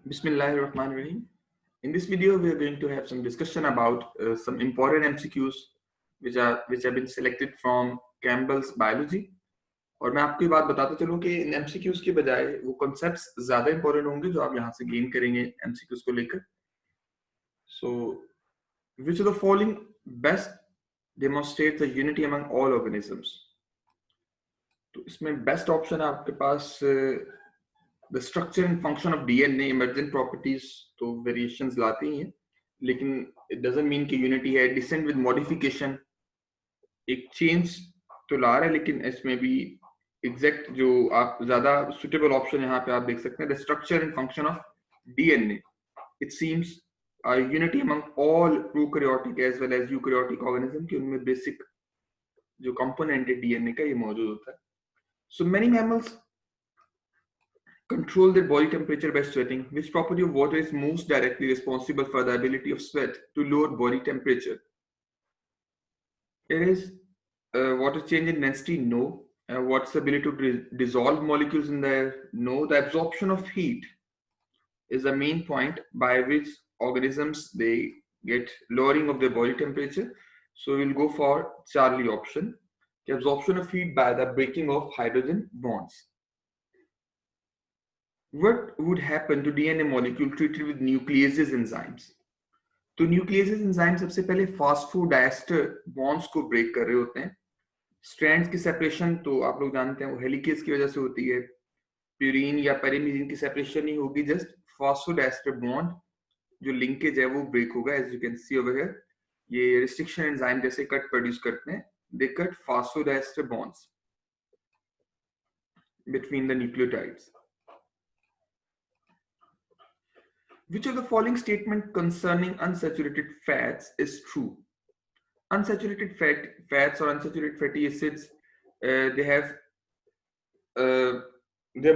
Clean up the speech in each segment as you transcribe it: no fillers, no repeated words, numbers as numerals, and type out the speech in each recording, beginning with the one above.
Bismillahirrahmanirrahim. In this video, we are going to have some discussion about some important MCQs which have been selected from Campbell's Biology. और मैं आपको ये बात बताता चलूं कि इन MCQs के बजाय वो concepts ज़्यादा important होंगे जो आप यहाँ से gain करेंगे MCQs को लेकर. So, which of the following best demonstrates the unity among all organisms? तो इसमें best option है आपके पास the structure and function of DNA emergent properties तो variations लाते ही हैं, लेकिन it doesn't mean कि unity है. Descent with modification एक change तो ला रहा है, लेकिन इसमें भी exact जो आप ज़्यादा suitable option यहाँ पे आप देख सकते हैं, the structure and function of DNA. It seems a unity among all prokaryotic as well as eukaryotic organism कि उनमें basic जो component है DNA का ये मौजूद होता है. So many mammals control their body temperature by sweating. Which property of water is most directly responsible for the ability of sweat to lower body temperature? It is water change in density? No. What's the ability to dissolve molecules in the air? No. The absorption of heat is the main point by which organisms they get lowering of their body temperature. So we'll go for Charlie option. The absorption of heat by the breaking of hydrogen bonds. What would happen to DNA molecule treated with nucleases enzymes? तो nucleases enzymes सबसे पहले phosphodiester bonds को break कर रहे होते हैं. Strands की separation तो आप लोग जानते हैं वो helicase की वजह से होती है. Purine या pyrimidine की separation नहीं होगी, just phosphodiester bond जो linkage है वो break होगा. As you can see over here, ये restriction enzyme जैसे cut produce करते हैं. They cut phosphodiester bonds between the nucleotides. Which of the following statement concerning unsaturated fats is true? Unsaturated fats or unsaturated fatty acids, they're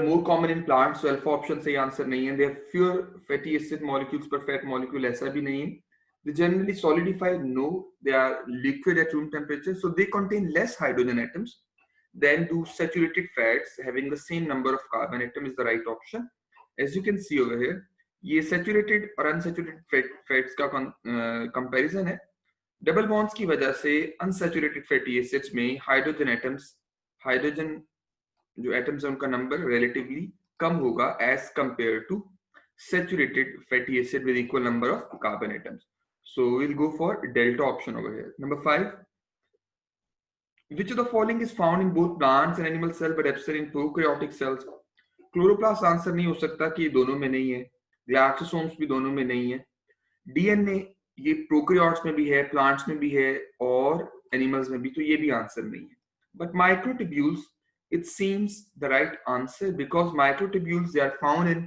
more common in plants. So alpha option सही answer नहीं है. They have fewer fatty acid molecules per fat molecule, ऐसा भी नहीं है. They generally solidify. No, they are liquid at room temperature. So they contain less hydrogen atoms than do saturated fats having the same number of carbon atom is the right option. As you can see over here, ये saturated और unsaturated fats का comparison है. Double bonds की वजह से unsaturated fatty acids में hydrogen जो atoms है उनका नंबर रिलेटिवली कम होगा as compare to saturated fatty acid with equal number of carbon atoms. So we will go for delta option over here. Number 5. Which of the following is found in both plants and animal cell but absent in prokaryotic cells? Chloroplast answer नहीं हो सकता कि दोनों में नहीं है. ग्लाइसोसोम्स भी दोनों में नहीं है. डीएनए ये प्रोकैरियोट्स में भी है, प्लांट्स में भी है और एनिमल्स में भी, तो ये भी आंसर नहीं है. But microtubules it seems the right answer because microtubules they are found in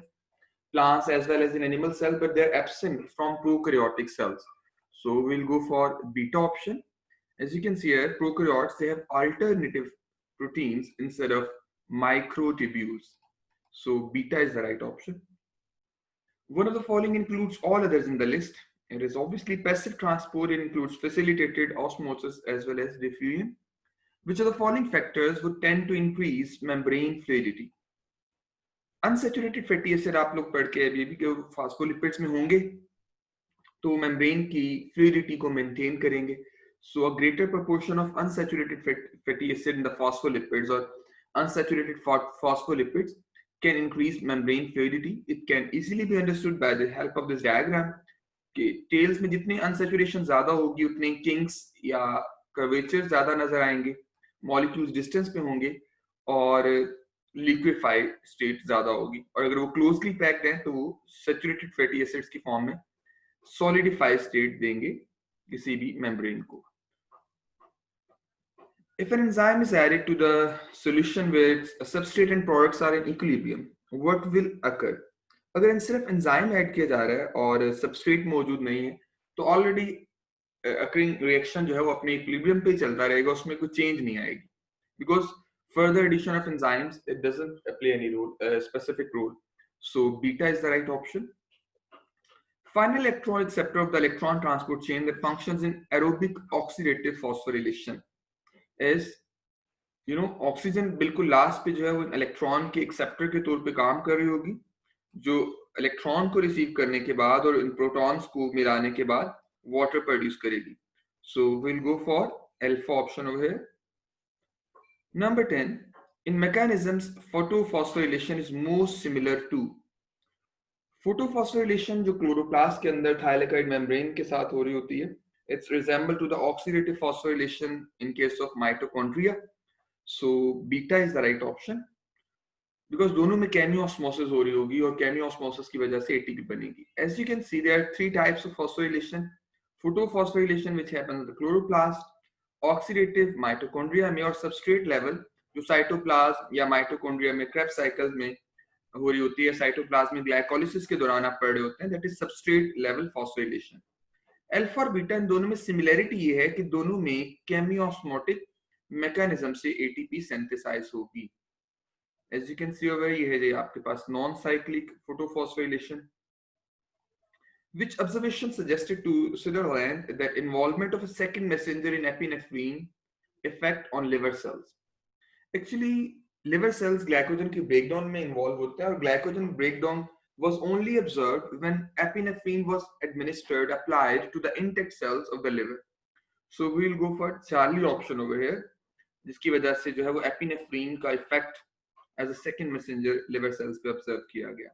plants as well as in animal cell but they are absent from prokaryotic cells. So we'll go for beta option. As you can see here, prokaryotes they have alternative proteins instead of microtubules. So beta is the right option. One of the following includes all others in the list. It is obviously passive transport. It includes facilitated osmosis as well as diffusion. Which of the following factors would tend to increase membrane fluidity? Unsaturated fatty acid आप लोग पढ़ के अभी भी phospholipids में होंगे तो membrane की fluidity को maintain करेंगे. So a greater proportion of unsaturated fatty acid in the phospholipids or unsaturated phospholipids can increase membrane fluidity. It can easily be understood by the help of this diagram. कि tails में जितनी unsaturation ज़्यादा होगी उतने kinks या curvatures ज़्यादा नजर आएंगे, molecules distance पे होंगे और liquefied state ज़्यादा होगी. और अगर वो closely packed हैं तो वो saturated fatty acids की form में solidified state देंगे किसी भी membrane को. If an enzyme is added to the solution where its substrate and products are in equilibrium, what will occur? अगर इन सिर्फ enzyme ऐड किया जा रहा है और substrate मौजूद नहीं है तो already occurring reaction जो है वो अपने equilibrium पे चलता रहेगा, उसमें कोई change नहीं आएगी. Because further addition of enzymes it doesn't play any role, specific role. So beta is the right option. Final electron acceptor of the electron transport chain that functions in aerobic oxidative phosphorylation is oxygen बिल्कुल last पे जो है वो electron के acceptor के तौर पे काम कर रही होगी जो इलेक्ट्रॉन को रिसीव करने के बाद और इन प्रोटॉन्स को मिलाने के बाद वाटर प्रोड्यूस करेगी. So we'll go for alpha option over here. Number 10, in mechanisms, photophosphorylation is most similar to. Photophosphorylation जो क्लोरोप्लास्ट के अंदर थाइलेकाइड मेम्ब्रेन के साथ हो रही होती है, it's resemble to the oxidative phosphorylation in case of mitochondria. So beta is the right option. Because दोनों में chemiosmosis हो रही होगी और chemiosmosis की वजह से ATP बनेगी. As you can see, there are three types of phosphorylation. Photophosphorylation which happens at the chloroplast, oxidative mitochondria में और substrate level जो cytoplasm या mitochondria में Krebs cycle में हो रही होती है, cytoplasm में glycolysis के दौरान आप पढ़ रहे होते हैं, that is substrate level phosphorylation. Alpha और बीटा इन दोनों में सिमिलैरिटी ये है कि दोनों में chemiosmotic mechanism से ATP synthesize होगी. As you can see over here, ये है आपके पास non-cyclic photophosphorylation. Which observation suggested to Sutherland that involvement of a second messenger in epinephrine effect on liver cells? Actually, liver cells glycogen के breakdown में involve होते हैं और glycogen breakdown was only observed when epinephrine was administered, applied to the intact cells of the liver. So we will go for Charlie option over here, जिसकी वजह से जो है वो epinephrine का effect as a second messenger liver cells पे observe किया गया.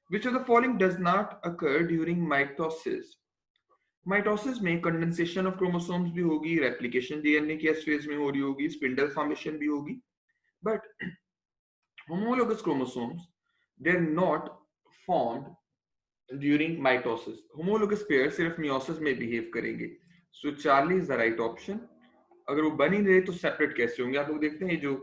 Which of the following does not occur during mitosis? Mitosis में condensation of chromosomes भी होगी, replication DNA की S phase में हो रही होगी, spindle formation भी होगी. But homologous chromosomes, they're not formed during mitosis. Homologous pairs सिर्फ meiosis में behave करेंगे. So Charlie is the right option. अगर वो बन ही रहे तो separate कैसे होंगे? आप लोग देखते हैं जो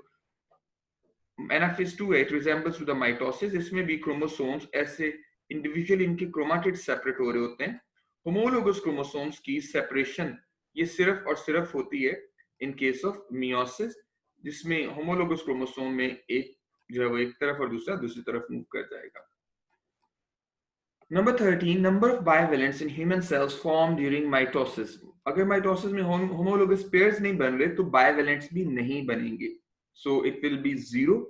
Anaphase 2 it resembles to the mitosis. इसमें भी chromosomes ऐसे individually इनके chromatids separate हो रहे होते हैं. Homologous chromosomes की separation ये सिर्फ और सिर्फ होती है in case of meiosis, जिसमें homologous chromosome में एक जो है वो एक तरफ और दूसरी तरफ move कर जाएगा. Number 13, number of bivalents in human cells formed during mitosis. अगर mitosis में homologous pairs नहीं बन रहे तो bivalents भी नहीं बनेंगे. So it will be 0.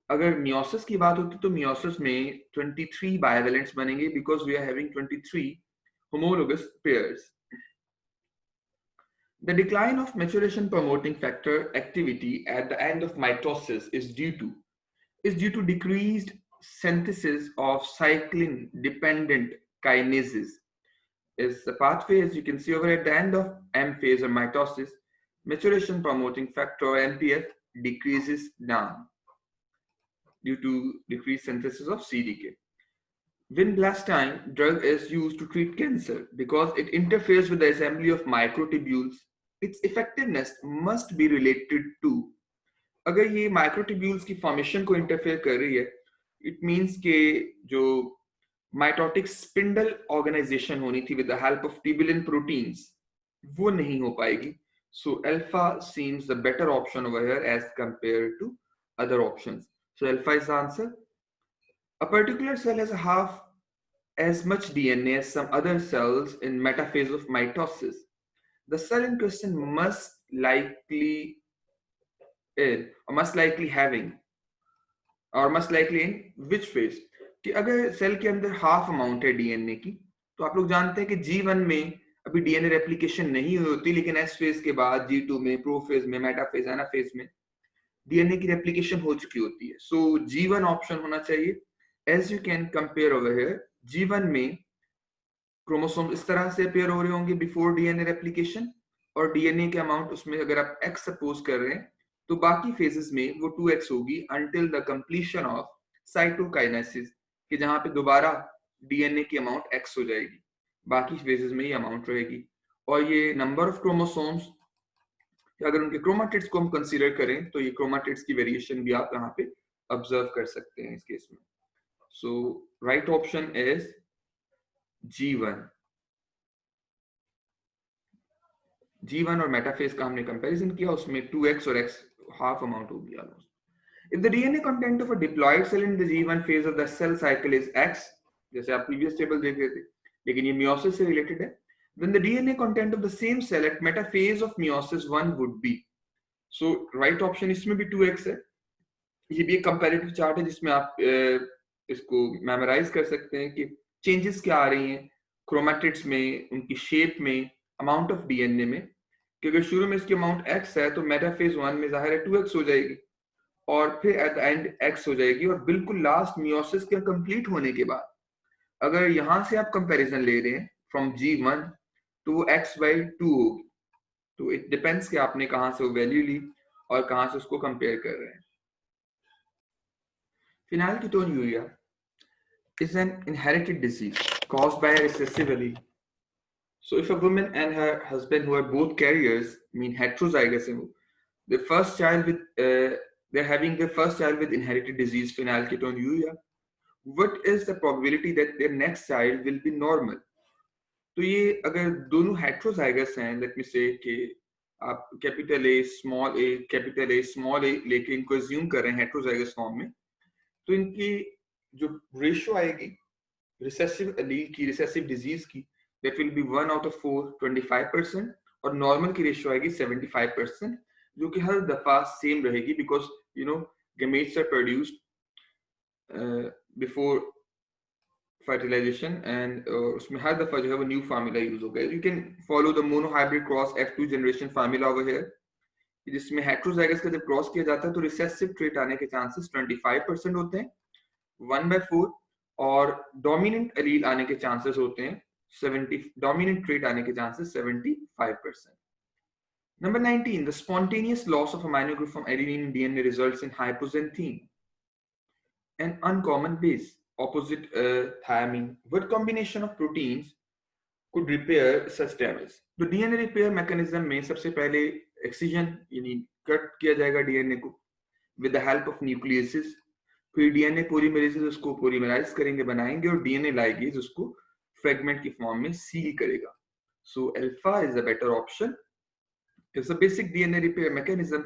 अगर meiosis की बात होती तो meiosis में 23 bivalents बनेंगे because we are having 23 homologous pairs. The decline of maturation promoting factor activity at the end of mitosis is due to decreased synthesis of cyclin dependent kinases. Is the pathway, as you can see over at the end of M phase or mitosis, maturation promoting factor MPF decreases down due to decreased synthesis of CDK. Vinblastine drug is used to treat cancer because it interferes with the assembly of microtubules. Its effectiveness must be related to. अगर ये microtubules की formation को interfere कर रही है, it means कि जो mitotic spindle organization होनी थी with the help of tubulin proteins, वो नहीं हो पाएगी. So alpha seems the better option over here as compared to other options. So alpha is the answer. A particular cell has half as much DNA as some other cells in metaphase of mitosis. The cell in question must likely in which phase? कि अगर cell के अंदर half amount है DNA की तो आप लोग जानते हैं कि G1 में अभी डीएनए रेप्लिकेशन नहीं हुई होती, लेकिन एस फेज के बाद G2 में, प्रोफेज में, मेटाफेज, एनाफेज में डीएनए की रेप्लिकेशन हो चुकी होती है. सो G1 ऑप्शन होना चाहिए. As you can compare over here, G1 में क्रोमोसोम इस तरह से अपेयर हो रहे होंगे बिफोर डीएनए रेप्लिकेशन, और डीएनए के अमाउंट उसमें अगर आप x सपोज कर रहे हैं तो बाकी फेजेस में वो 2x होगी until the completion of cytokinesis, कि जहां पे दोबारा डीएनए की अमाउंट x हो जाएगी, बाकी फेजेस में ये अमाउंट रहेगी. और ये नंबर ऑफ क्रोमोसोम्स, अगर उनके क्रोमाटिड्स को हम कंसीडर करें तो ये क्रोमाटिड्स की वेरिएशन भी आप यहाँ पे ऑब्जर्व कर सकते हैं इस केस में. सो right option is G1. G1 और मेटाफेज का हमने कंपैरिजन किया, उसमें 2x और x हाफ अमाउंट हो गया almost. If the DNA content of a diploid cell in the G1 phase of the cell cycle is X, जैसे आप previous table देख रहे थे, लेकिन ये meiosis से related है, then the DNA content of the same cell at metaphase of meiosis 1 would be. So right option इसमें भी 2x है. ये भी एक comparative chart है जिसमें आप इसको मेमोराइज कर सकते हैं कि चेंजेस क्या आ रही हैं क्रोमैटिड्स में, उनकी शेप में, अमाउंट ऑफ डीएनए में, कि अगर शुरू में इसकी अमाउंट x है तो मेटाफेज 1 में जाहिर है 2x हो जाएगी और फिर एट द एंड x हो जाएगी, और बिल्कुल लास्ट मियोसिस के कंप्लीट होने के बाद अगर यहां से आप कंपैरिजन ले रहे हैं फ्रॉम G1 तो वो x/2 होगी। तो इट डिपेंड्स कि आपने कहां से वो वैल्यू ली और कहां से उसको कंपेयर कर रहे हैं। Phenylketonuria is an inherited disease caused by a recessive allele. So if a woman and her husband who are both carriers, mean heterozygous, their first child with they're having their first child with inherited disease phenylketonuria, what is the probability that their next child will be normal? तो ये अगर दोनों heterozygous हैं, let me से कि आप capital A small ए लेके इनको अज्यूम कर रहे हैं हेट्रोजाइगस फॉर्म में, तो इनकी जो रेशियो आएगी रिसेसिव एलील की, रिसेसिव डिजीज की, that will be 1 out of 4, 25%, और नॉर्मल की रेशियो आएगी 75%, जो कि हर दफा सेम रहेगी because you know gametes are produced before fertilization and उसमें हर दफा जो है वो न्यू फार्मूला यूज होगा। You can follow the monohybrid cross F2 generation formula over here, जिसमें हेट्रोजाइगस का जब क्रॉस किया जाता है तो रिसेसिव ट्रेट आने के चांसेस 25% होते हैं 1/4, और डोमिनेंट एलील आने के चांसेस होते हैं 70, डोमिनेंट ट्रेट आने के chances 75%। Number 19, the spontaneous loss of amino group from adenine in DNA results in hypoxanthine, an uncommon base opposite thiamine. What combination of proteins could repair such damage? तो DNA repair mechanism में सबसे पहले excision यानी cut किया जाएगा DNA को with the help of nucleases, फिर DNA polymerases उसको पॉलीमराइज करेंगे, बनाएंगे, और डीएनए लाइगेज उसको फ्रेगमेंट की फॉर्म में सील करेगा। So alpha is the better option. It's a basic DNA repair mechanism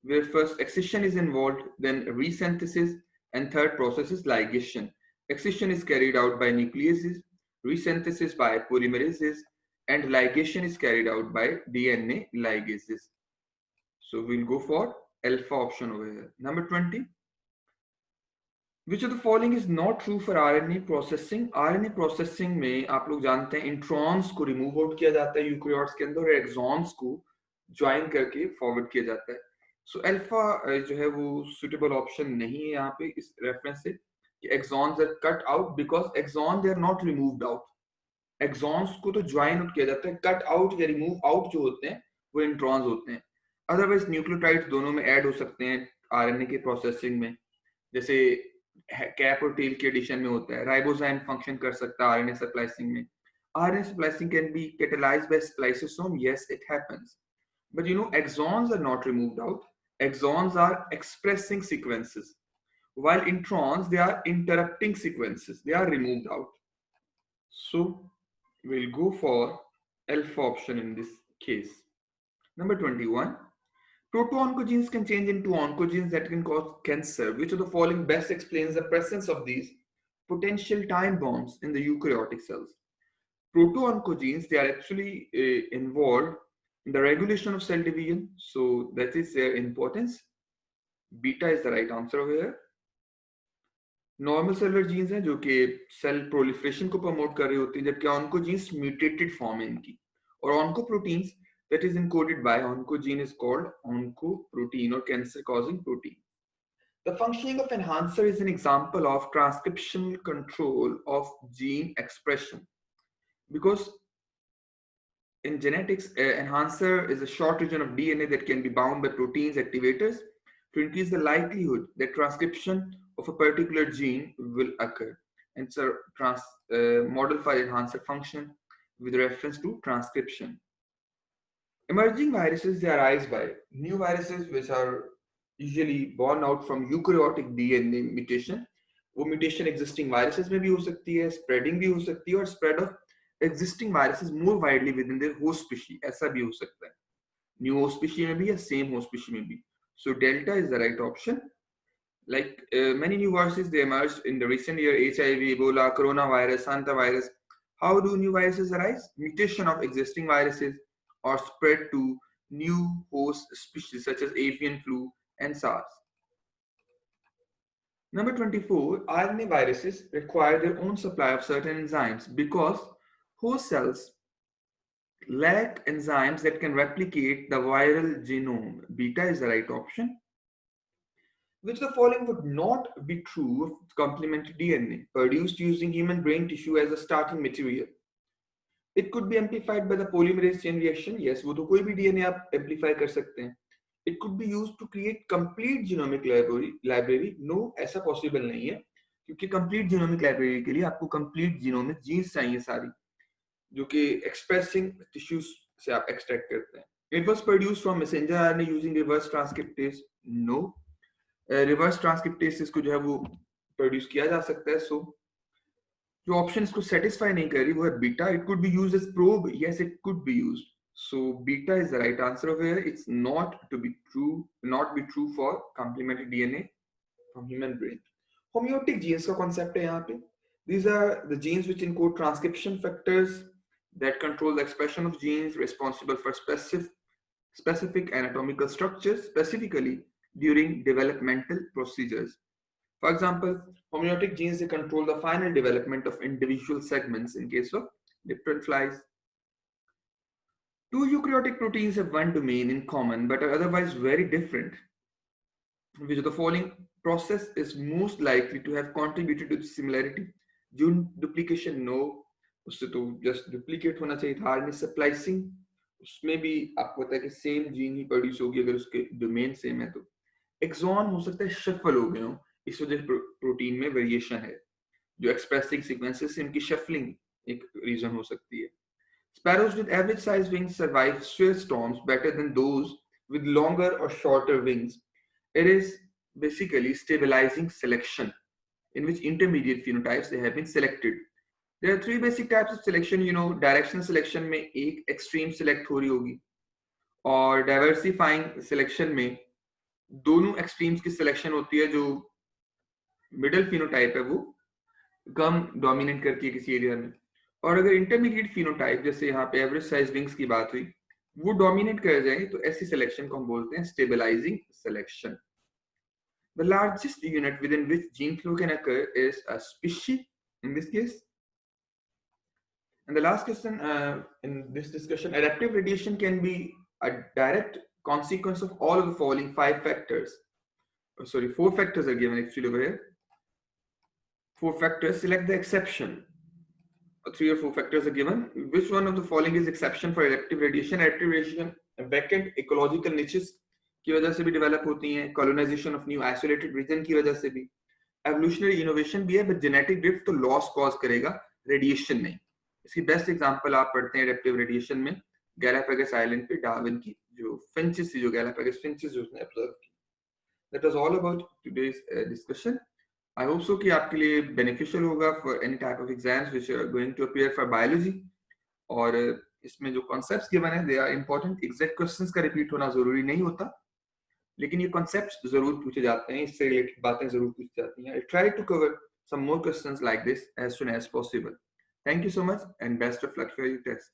where first excision is involved, then resynthesis, and third process is ligation. Excision is carried out by nucleases, resynthesis by polymerases, and ligation is carried out by DNA ligases. So we'll go for alpha option over here. Number 20. Which of the following is not true for RNA processing? RNA processing में आप लोग जानते हैं introns को remove out किया जाता है eukaryotes के अंदर, और एक्सॉन्स को ज्वाइन करके फॉरवर्ड किया जाता है। सो अल्फा जो है वो सुटेबल ऑप्शन नहीं है यहाँ पे इस रेफरेंस से, कि exons are cut out because exon they are not removed out. Exons को तो ज्वाइन आउट किया जाता है, कट आउट या रिमूव आउट जो होते हैं वो इंट्रॉन्स होते हैं। अदरवाइज न्यूक्लियोटाइड्स दोनों में ऐड हो सकते हैं आरएनए के प्रोसेसिंग में, जैसे कैप और टेल के एडिशन में होता है। राइबोजाइम फंक्शन कर सकता है आरएनए स्प्लाइसिंग में। RNA splicing can be catalyzed by spliceosome. Yes, it happens. But you know, exons are not removed out. Exons are expressing sequences, while introns, they are interrupting sequences. They are removed out. So we'll go for alpha option in this case. Number 21. Proto-oncogenes can change into oncogenes that can cause cancer. Which of the following best explains the presence of these potential time bombs in the eukaryotic cells? Proto-oncogenes, they are actually involved in the regulation of cell division, so that is their importance. Beta is the right answer over here. Normal cellular genes हैं जो कि cell proliferation को promote कर रही होती हैं, जबकि oncogenes mutated form है इनकी, और ऑन्कोप्रोटीन्स that is encoded by oncogene is called oncoprotein or cancer causing protein. The functioning of enhancer is an example of transcriptional control of gene expression, because in genetics, enhancer is a short region of DNA that can be bound by proteins activators to increase the likelihood that transcription of a particular gene will occur. And it's a model for enhancer function with reference to transcription. Emerging viruses, they arise by new viruses which are usually born out from eukaryotic DNA mutation. वो mutation existing viruses में भी हो सकती है, spreading भी हो सकती है, और spread of existing viruses more widely within their host species, ऐसा भी हो सकता है, new host species में भी या same host species में भी. So delta is the right option. Like many new viruses, they emerged in the recent year: HIV, Ebola, coronavirus, hantavirus. How do new viruses arise? Mutation of existing viruses or spread to new host species such as avian flu and SARS. Number 24, RNA viruses require their own supply of certain enzymes because host cells lack enzymes that can replicate the viral genome. Beta is the right option. Which the following would not be true of complementary DNA produced using human brain tissue as a starting material? It could be amplified by the polymerase chain reaction. Yes, वो तो कोई भी DNA आप amplify कर सकते हैं. It could be used to create complete genomic library. No, ऐसा possible नहीं है क्योंकि complete genomic library के लिए आपको complete genomic genes चाहिए सारी जो कि expressing tissues से आप extract करते हैं. It was produced from messenger RNA using reverse transcriptase. No, reverse transcriptase को जो है वो प्रोड्यूस किया जा सकता है. सो जो ऑप्शन इसको सेटिस्फाई नहीं कर रही वो है beta. It could be used as probe. Yes, it could be used. So beta is the right answer of here. It's not to be true, not be true for complementary DNA from human brain. Homeotic genes का concept है यहाँ पे. These are the genes which encode transcription factors that control the expression of genes responsible for specific anatomical structures, specifically during developmental procedures. For example, homeotic genes, they control the final development of individual segments in case of different flies. Two eukaryotic proteins have one domain in common but are otherwise very different. Which of the following process is most likely to have contributed to the similarity? Gene duplication, no. उससे तो just duplicate होना चाहिए था. RNA splicing, उसमें भी आपको पता है कि सेम जीन ही प्रोड्यूस होगी अगर उसके डोमेन सेम है. तो एक्सॉन हो सकता है शफल हो गए हो, इस वजह से प्रोटीन में वेरिएशन है. जो एक्सप्रेसिंग सीक्वेंसेस से इनकी शफलिंग एक रीजन हो सकती है. Sparrows with average size wings survive shear storms better than those with longer or shorter wings. It is basically stabilizing selection in which intermediate phenotypes they have been selected. There are three basic types of selection. You know, directional selection में एक extreme select हो रही होगी और diversifying selection में दोनों extremes की selection होती है. जो middle phenotype है वो कम dominate करती है किसी एरिया में. और अगर इंटरमीडिएट फिनोटाइप जैसे यहाँ पे एवरेज साइज विंग्स की बात हुई वो डोमिनेट कर जाए तो ऐसी सिलेक्शन को हम बोलते हैं stabilizing selection. The largest unit within which gene flow can occur is a species in this case. And the last question in this discussion, adaptive radiation can be a direct consequence of all of the following five factors. Oh, sorry, four factors are given actually over here. Four factors, select the exception. Three or four factors are given. Which one of the following is exception for adaptive radiation? Adaptive radiation vacant ecological niches की वजह से भी develop होती हैं. colonization of new isolated region की वजह से भी. evolutionary innovation भी है but genetic drift तो loss cause करेगा, radiation नहीं. इसकी बेस्ट एग्जांपल आप पढ़ते हैं एडेप्टिव रेडिएशन में गैलापागोस आइलैंड पे डार्विन की जो फिंचेस थी, जो गैलापागोस फिंचेस जो उसने ऑब्जर्व की. That was all about today's discussion. I hope so कि आपके लिए beneficial होगा for any type of exams which are going to appear for biology. और इसमें जो concepts given है they are important. Exact questions का repeat होना जरूरी नहीं होता, लेकिन ये concepts जरूर पूछे जाते हैं, इससे related बातें जरूर पूछी जाती हैं. I try to cover some more questions like this as soon as possible. Thank you so much and best of luck for your test.